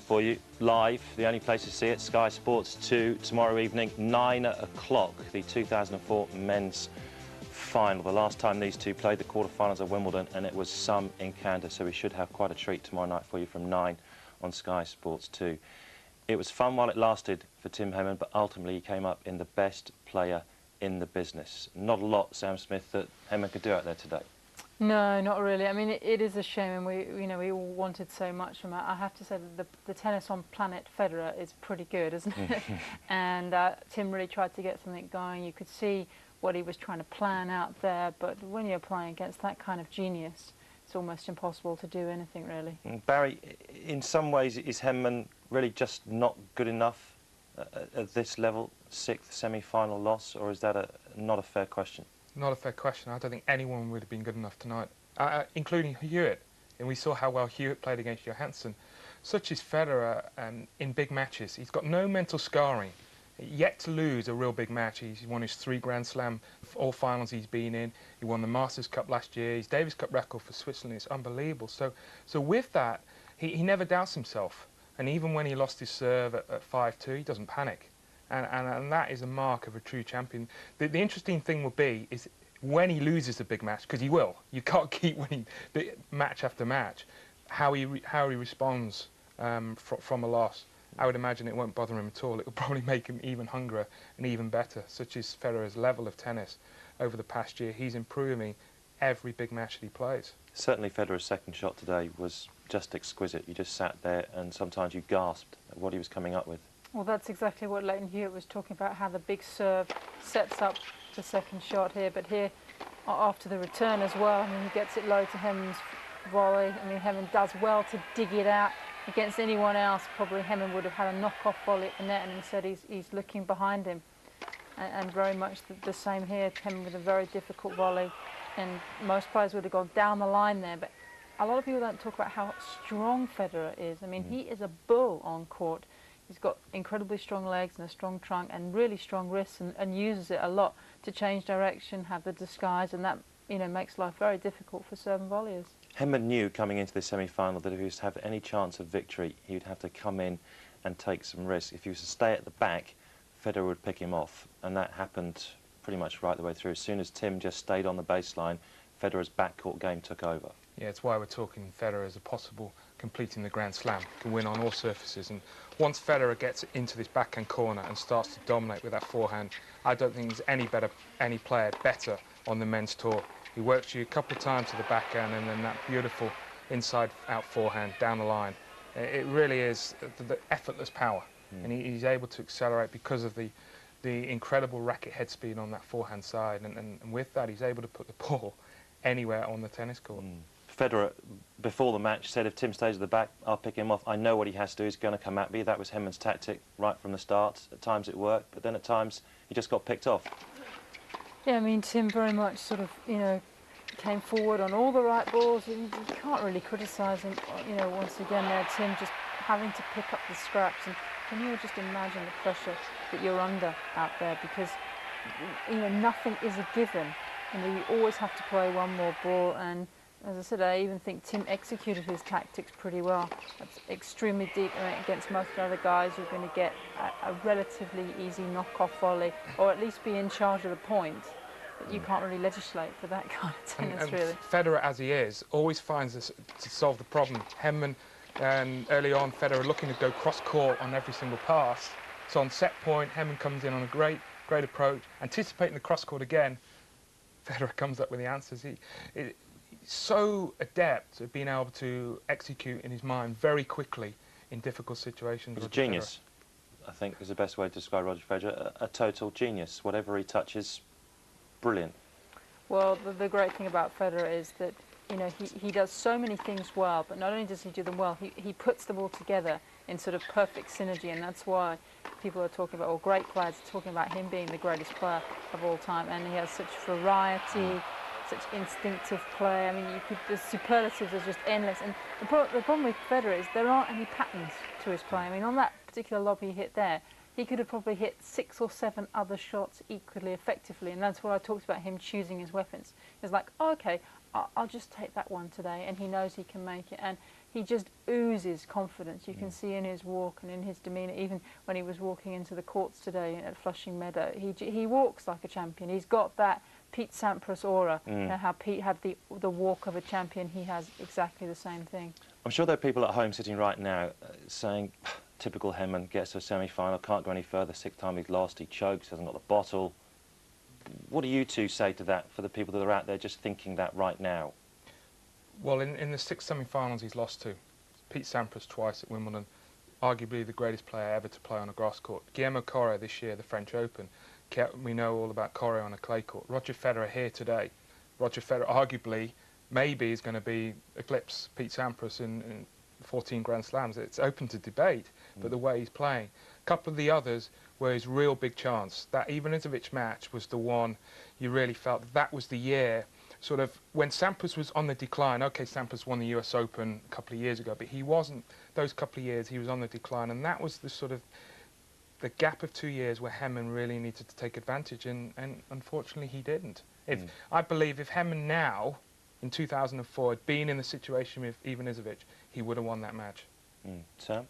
For you live, the only place to see it, Sky Sports 2 tomorrow evening, 9 o'clock, the 2004 men's final. The last time these two played, the quarterfinals of Wimbledon, and it was some encounter, so we should have quite a treat tomorrow night for you from 9 on Sky Sports 2. It was fun while it lasted for Tim Henman, but ultimately he came up in the best player in the business. Not a lot, Sam Smith, that Henman could do out there today. No, not really. I mean, it is a shame, and we all wanted so much from it. I have to say that the tennis on planet Federer is pretty good, isn't it? And Tim really tried to get something going. You could see what he was trying to plan out there, but when you're playing against that kind of genius, it's almost impossible to do anything, really. Barry, in some ways, is Henman really just not good enough at this level? Sixth semi-final loss, or is that not a fair question? Not a fair question. I don't think anyone would have been good enough tonight, including Hewitt. And we saw how well Hewitt played against Johansson. Such is Federer in big matches. He's got no mental scarring. Yet to lose a real big match. He's won his 3 Grand Slam, all finals he's been in. He won the Masters Cup last year. His Davis Cup record for Switzerland is unbelievable. So with that, he never doubts himself. And even when he lost his serve at 5-2, he doesn't panic. And that is a mark of a true champion. The interesting thing will be is when he loses a big match, because he will. You can't keep winning match after match. How he responds from a loss. I would imagine it won't bother him at all. It will probably make him even hungrier and even better. Such is Federer's level of tennis over the past year. He's improving every big match that he plays. Certainly Federer's second shot today was just exquisite. You just sat there and sometimes you gasped at what he was coming up with. Well, that's exactly what Leighton Hewitt was talking about, how the big serve sets up the second shot here. But here, after the return as well, I mean, he gets it low to Henman's volley. I mean, Henman does well to dig it out. Against anyone else, probably Henman would have had a knock-off volley at the net, and instead he's looking behind him. And very much the same here, Henman with a very difficult volley. And most players would have gone down the line there. But a lot of people don't talk about how strong Federer is. I mean, he is a bull on court. He's got incredibly strong legs and a strong trunk and really strong wrists, and uses it a lot to change direction, have the disguise, and that makes life very difficult for serve and volleyers. Henman knew coming into the semi-final that if he was to have any chance of victory, he would have to come in and take some risks. If he was to stay at the back, Federer would pick him off, and that happened pretty much right the way through. As soon as Tim just stayed on the baseline, Federer's backcourt game took over. Yeah, it's why we're talking Federer as a possible completing the Grand Slam, can win on all surfaces. And once Federer gets into this backhand corner and starts to dominate with that forehand, I don't think there's any player better on the men's tour. He works you a couple of times to the backhand and then that beautiful inside-out forehand down the line. It really is the effortless power, and he's able to accelerate because of the incredible racket head speed on that forehand side, and with that he's able to put the ball anywhere on the tennis court. Federer, before the match, said if Tim stays at the back, I'll pick him off. I know what he has to do. He's going to come at me. That was Henman's tactic right from the start. At times it worked, but then at times he just got picked off. Yeah, I mean, Tim very much sort of, came forward on all the right balls. You can't really criticise him, once again there, Tim just having to pick up the scraps. And can you just imagine the pressure that you're under out there? Because, nothing is a given. You always have to play one more ball, and as I said, I even think Tim executed his tactics pretty well. That's extremely deep. Against most of the other guys, you're going to get a relatively easy knock-off volley, or at least be in charge of the point. But you can't really legislate for that kind of tennis, and really. Federer, as he is, always finds this to solve the problem. Henman, early on, Federer looking to go cross-court on every single pass. So on set point, Henman comes in on a great approach, anticipating the cross-court again. Federer comes up with the answers. He's so adept at being able to execute in his mind very quickly in difficult situations. He's a genius, I think, is the best way to describe Roger Federer. A total genius. Whatever he touches, brilliant. Well, the great thing about Federer is that, he does so many things well, but not only does he do them well, he puts them all together in sort of perfect synergy, and that's why people are talking about, or great players are talking about him being the greatest player of all time, and he has such variety, such instinctive play. I mean, the superlatives are just endless, and the problem with Federer is there aren't any patterns to his play. I mean, on that particular lob he hit there, he could have probably hit 6 or 7 other shots equally effectively, and that's what I talked about, him choosing his weapons. It's like, oh, okay, I'll just take that one today, and he knows he can make it, and he just oozes confidence. You can see in his walk and in his demeanour, even when he was walking into the courts today at Flushing Meadow, he walks like a champion. He's got that Pete Sampras aura. You know, how Pete had the walk of a champion, he has exactly the same thing. I'm sure there are people at home sitting right now saying, typical Henman, gets to a semi-final, can't go any further, 6th time he's lost, he chokes, hasn't got the bottle. What do you two say to that for the people that are out there just thinking that right now? Well, in the 6 semi-finals he's lost to. Pete Sampras twice at Wimbledon, arguably the greatest player ever to play on a grass court. Guillermo Correa this year, the French Open. We know all about Correa on a clay court. Roger Federer here today. Roger Federer arguably, maybe is going to eclipse Pete Sampras in 14 Grand Slams. It's open to debate, but the way he's playing. A couple of the others were his real big chance. That Ivanisevic match was the one you really felt that was the year. Sort of when Sampras was on the decline. Okay, Sampras won the US Open a couple of years ago, but he wasn't. Those couple of years he was on the decline, and that was the sort of the gap of 2 years where Henman really needed to take advantage, and unfortunately he didn't. I believe if Henman now, in 2004, had been in the situation with Ivanisevic, he would have won that match. Sam?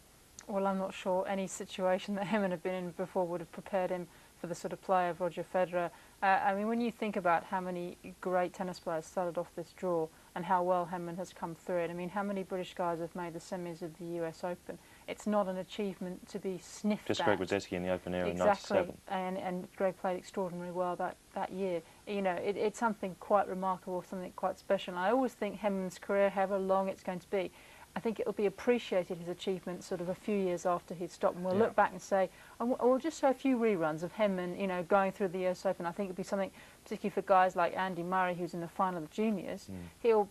Well, I'm not sure any situation that Henman had been in before would have prepared him for the sort of play of Roger Federer. I mean, when you think about how many great tennis players started off this draw and how well Henman has come through it, I mean, how many British guys have made the semis of the US Open? It's not an achievement to be sniffed at. Just Greg Rudetsky in the open era Exactly. in '97. And Greg played extraordinarily well that year. You know, it's something quite remarkable, something quite special. And I always think Henman's career, however long it's going to be, I think it'll be appreciated, his achievement, sort of a few years after he'd stopped. And we'll look back and say, and we'll just show a few reruns of Henman, you know, going through the US Open. I think it'll be something, particularly for guys like Andy Murray, who's in the final of the juniors. He'll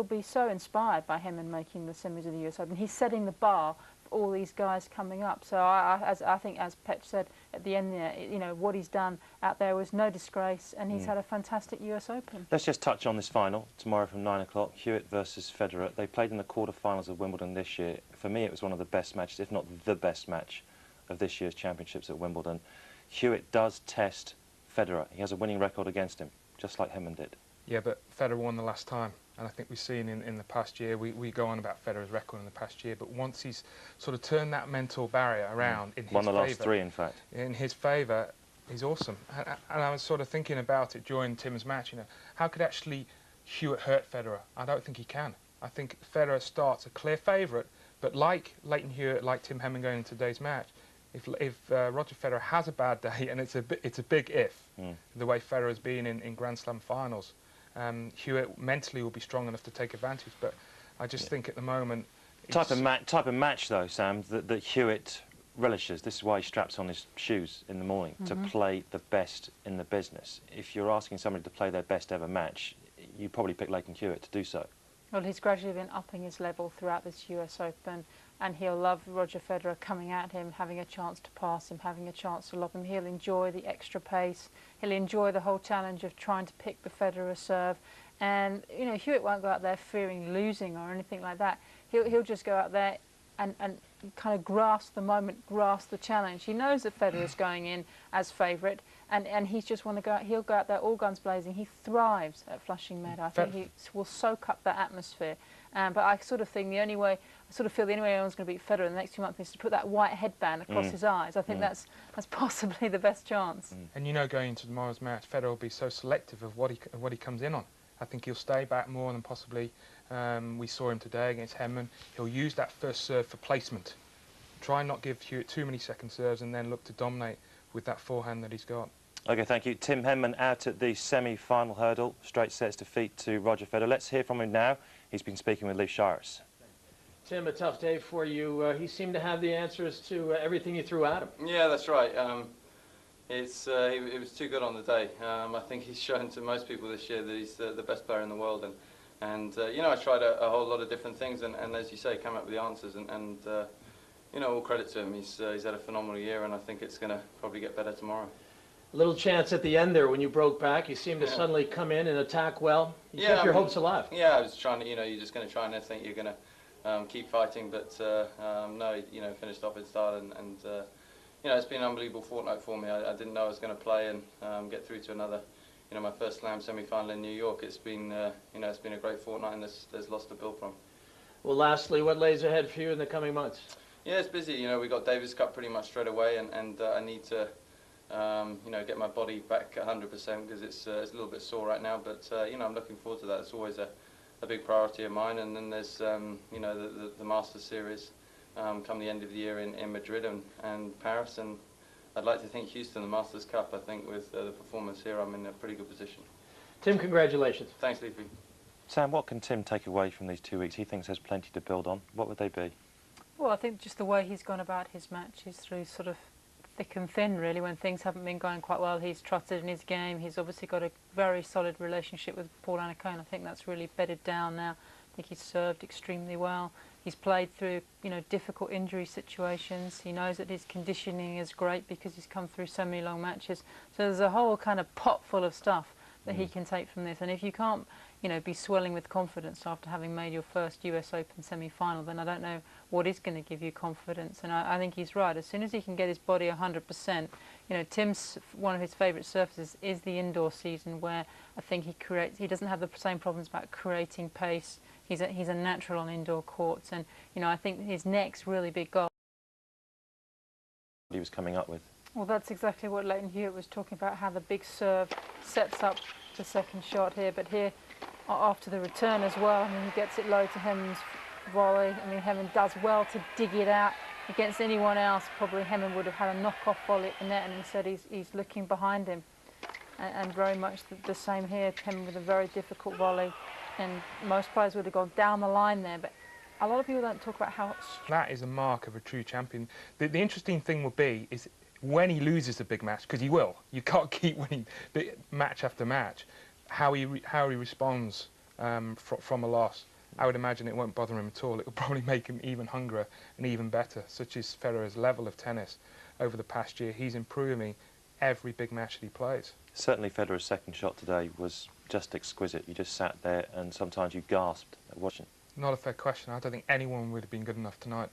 be so inspired by Henman making the semis of the US Open. He's setting the bar for all these guys coming up. So I think, as Petch said at the end there, you know, what he's done out there was no disgrace, and he's had a fantastic US Open. Let's just touch on this final tomorrow from 9 o'clock. Hewitt versus Federer. They played in the quarter-finals of Wimbledon this year. For me, it was one of the best matches, if not the best match, of this year's championships at Wimbledon. Hewitt does test Federer. He has a winning record against him, just like Henman did. Yeah, but Federer won the last time. And I think we've seen in the past year, we go on about Federer's record in the past year, but once he's sort of turned that mental barrier around in his favour. Won the last 3, in fact. In his favour, he's awesome. And I was sort of thinking about it during Tim's match, you know, how could actually Hewitt hurt Federer? I don't think he can. I think Federer starts a clear favourite, but like Leighton Hewitt, like Tim Henman going into today's match, if Roger Federer has a bad day, and it's a big if, the way Federer's been in Grand Slam finals, Hewitt mentally will be strong enough to take advantage, but I just think at the moment... Type of match, though, Sam, that Hewitt relishes. This is why he straps on his shoes in the morning, to play the best in the business. If you're asking somebody to play their best ever match, you probably pick Leighton Hewitt to do so. Well, he's gradually been upping his level throughout this US Open, and he'll love Roger Federer coming at him, having a chance to pass him, having a chance to lob him. He'll enjoy the extra pace. He'll enjoy the whole challenge of trying to pick the Federer serve. And, you know, Hewitt won't go out there fearing losing or anything like that. He'll just go out there and kind of grasp the moment, grasp the challenge. He knows that Federer's going in as favourite, and he's just want to go out. He'll go out there all guns blazing. He thrives at Flushing Meadow. I think he will soak up that atmosphere. But I sort of think the only way anyone's going to beat Federer in the next 2 months is to put that white headband across his eyes. I think that's possibly the best chance. And you know, going into tomorrow's match, Federer will be so selective of what he comes in on. I think he'll stay back more than possibly we saw him today against Henman. He'll use that first serve for placement. Try and not give Hewitt too many second serves, and then look to dominate with that forehand that he's got. OK, thank you. Tim Henman out at the semi-final hurdle. Straight sets defeat to Roger Federer. Let's hear from him now. He's been speaking with Lee Shiras. Tim, a tough day for you. He seemed to have the answers to everything you threw at him. Yeah, that's right. He was too good on the day. I think he's shown to most people this year that he's the best player in the world. And you know, I tried a whole lot of different things, and as you say, come up with the answers. And you know, all credit to him. He's had a phenomenal year, and I think it's going to probably get better tomorrow. A little chance at the end there when you broke back. You seemed to suddenly come in and attack well. You kept your hopes alive. Yeah, I was trying to, you know, you're just going to try and think you're going to keep fighting, but no, you know, finished off his start, and you know, it's been an unbelievable fortnight for me. I didn't know I was going to play and get through to another, you know, my first Slam semi-final in New York. It's been, you know, it's been a great fortnight, and there's lots to build from. Well, lastly, what lays ahead for you in the coming months? Yeah, it's busy. You know, we got Davis Cup pretty much straight away, and I need to, you know, get my body back 100% because it's a little bit sore right now. But you know, I'm looking forward to that. It's always a big priority of mine. And then there's, you know, the Masters Series come the end of the year in Madrid and Paris, and I'd like to think Houston, the Masters Cup. I think with the performance here, I'm in a pretty good position. Tim, congratulations. Thanks, Leafy. Sam, what can Tim take away from these 2 weeks? He thinks there's plenty to build on. What would they be? Well, I think just the way he's gone about his matches through sort of thick and thin, really. When things haven't been going quite well, he's trusted in his game. He's obviously got a very solid relationship with Paul Annacone. I think that's really bedded down now. I think he's served extremely well. He's played through, you know, difficult injury situations. He knows that his conditioning is great because he's come through so many long matches. So there's a whole kind of pot full of stuff that he can take from this. And if you can't, you know, be swelling with confidence after having made your first US Open semi-final, then I don't know what is going to give you confidence. And I think he's right. As soon as he can get his body 100%, you know, Tim's, one of his favourite surfaces is the indoor season, where I think he doesn't have the same problems about creating pace. He's a natural on indoor courts. And, you know, I think his next really big goal He was coming up with. Well, that's exactly what Leighton Hewitt was talking about, how the big serve sets up the second shot here. But here, after the return as well, I mean, he gets it low to Henman's volley. I mean, Henman does well to dig it out. Against anyone else, probably Henman would have had a knock-off volley at the net, and instead he's looking behind him. And very much the same here, Henman with a very difficult volley. And most players would have gone down the line there, but a lot of people don't talk about how... That is a mark of a true champion. The interesting thing will be is when he loses a big match, because he will. You can't keep winning match after match. How he responds from a loss, I would imagine it won't bother him at all. It will probably make him even hungrier and even better, such is Federer's level of tennis over the past year. He's improving every big match that he plays. Certainly Federer's second shot today was just exquisite. You just sat there and sometimes you gasped at watching. Not a fair question. I don't think anyone would have been good enough tonight,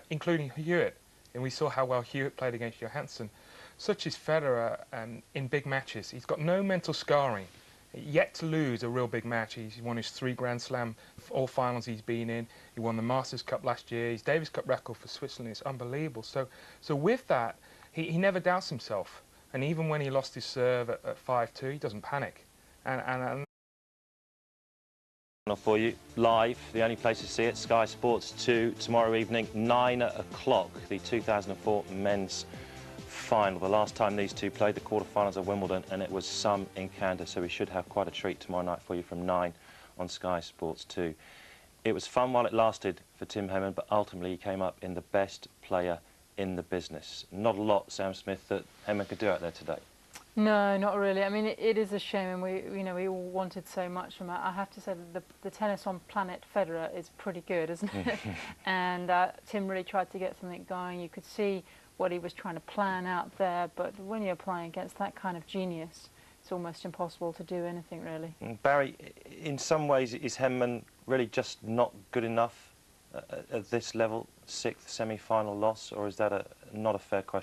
including Hewitt. And we saw how well Hewitt played against Johansson. Such is Federer in big matches. He's got no mental scarring. Yet to lose a real big match. He's won his 3 Grand Slam, all finals he's been in. He won the Masters Cup last year. His Davis Cup record for Switzerland is unbelievable. So with that, he never doubts himself. And even when he lost his serve at 5-2, he doesn't panic. And For you, live, the only place to see it, Sky Sports 2, tomorrow evening, 9 o'clock, the 2004 men's final. The last time these two played, the quarterfinals of Wimbledon, and it was some encounter, so we should have quite a treat tomorrow night for you from 9 on Sky Sports 2. It was fun while it lasted for Tim Henman, but ultimately he came up in the best player in the business. Not a lot, Sam Smith, that Henman could do out there today. No, not really. I mean, it is a shame, and we all wanted so much from it. I have to say that the tennis on planet Federer is pretty good, isn't it? And Tim really tried to get something going. You could see what he was trying to plan out there, but when you're playing against that kind of genius, it's almost impossible to do anything, really. Barry, in some ways, is Henman really just not good enough at this level, 6th semi-final loss, or is that not a fair question?